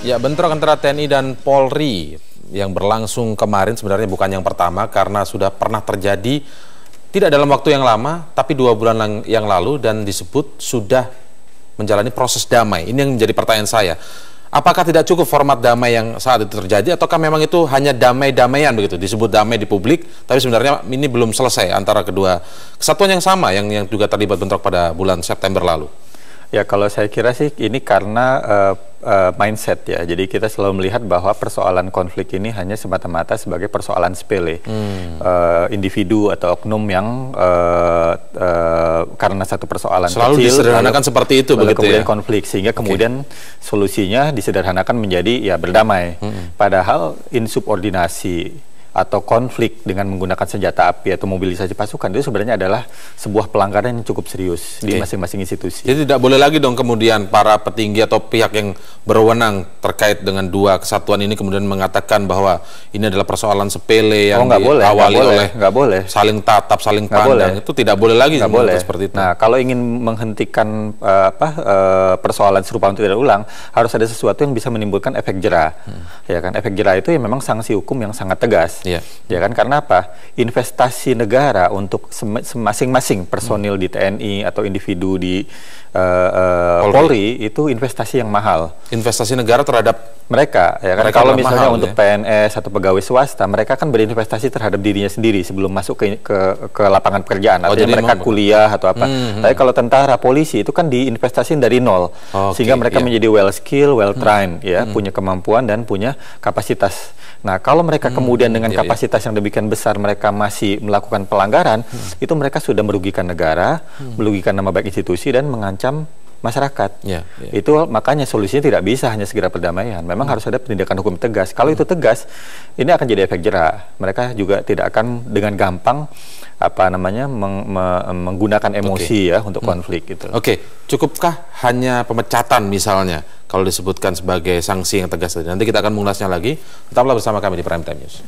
Ya, bentrok antara TNI dan Polri yang berlangsung kemarin sebenarnya bukan yang pertama karena sudah pernah terjadi tidak dalam waktu yang lama, tapi 2 bulan yang lalu dan disebut sudah menjalani proses damai. Ini yang menjadi pertanyaan saya. Apakah tidak cukup format damai yang saat itu terjadi, ataukah memang itu hanya damai-damaian begitu, disebut damai di publik, tapi sebenarnya ini belum selesai antara kedua kesatuan yang sama yang juga terlibat bentrok pada bulan September lalu? Ya, kalau saya kira sih ini karena mindset ya. Jadi kita selalu melihat bahwa persoalan konflik ini hanya semata-mata sebagai persoalan sepele. Individu atau oknum yang karena satu persoalan selalu kecil disederhanakan seperti itu begitu kemudian ya? konflik, sehingga kemudian solusinya disederhanakan menjadi ya berdamai. Padahal insubordinasi atau konflik dengan menggunakan senjata api atau mobilisasi pasukan itu sebenarnya adalah sebuah pelanggaran yang cukup serius di masing-masing institusi. Jadi tidak boleh lagi dong kemudian para petinggi atau pihak yang berwenang terkait dengan dua kesatuan ini kemudian mengatakan bahwa ini adalah persoalan sepele yang diawali oleh saling tatap, saling pandang. Itu tidak boleh lagi seperti itu. Nah, kalau ingin menghentikan persoalan serupa untuk tidak ulang, harus ada sesuatu yang bisa menimbulkan efek jera. Ya kan, efek jera itu ya memang sanksi hukum yang sangat tegas. Ya kan, karena apa? Investasi negara untuk masing-masing personil di TNI atau individu di Polri itu investasi yang mahal. Investasi negara terhadap mereka, ya kan? Kalau misalnya untuk PNS atau pegawai swasta, mereka kan berinvestasi terhadap dirinya sendiri sebelum masuk ke lapangan pekerjaan. Artinya mereka kuliah atau apa. Tapi kalau tentara, polisi itu kan diinvestasiin dari nol, sehingga mereka menjadi well skill, well trained, ya, punya kemampuan dan punya kapasitas. Nah, kalau mereka kemudian dengan kapasitas yang demikian besar mereka masih melakukan pelanggaran, itu mereka sudah merugikan negara, merugikan nama baik institusi dan mengancam masyarakat. Itu makanya solusinya tidak bisa hanya segera perdamaian. Memang harus ada penindakan hukum tegas. Kalau itu tegas, ini akan jadi efek jera. Mereka juga tidak akan dengan gampang menggunakan emosi ya untuk konflik gitu. Cukupkah hanya pemecatan misalnya kalau disebutkan sebagai sanksi yang tegas tadi? Nanti kita akan mengulasnya lagi. Tetaplah bersama kami di Prime Time News.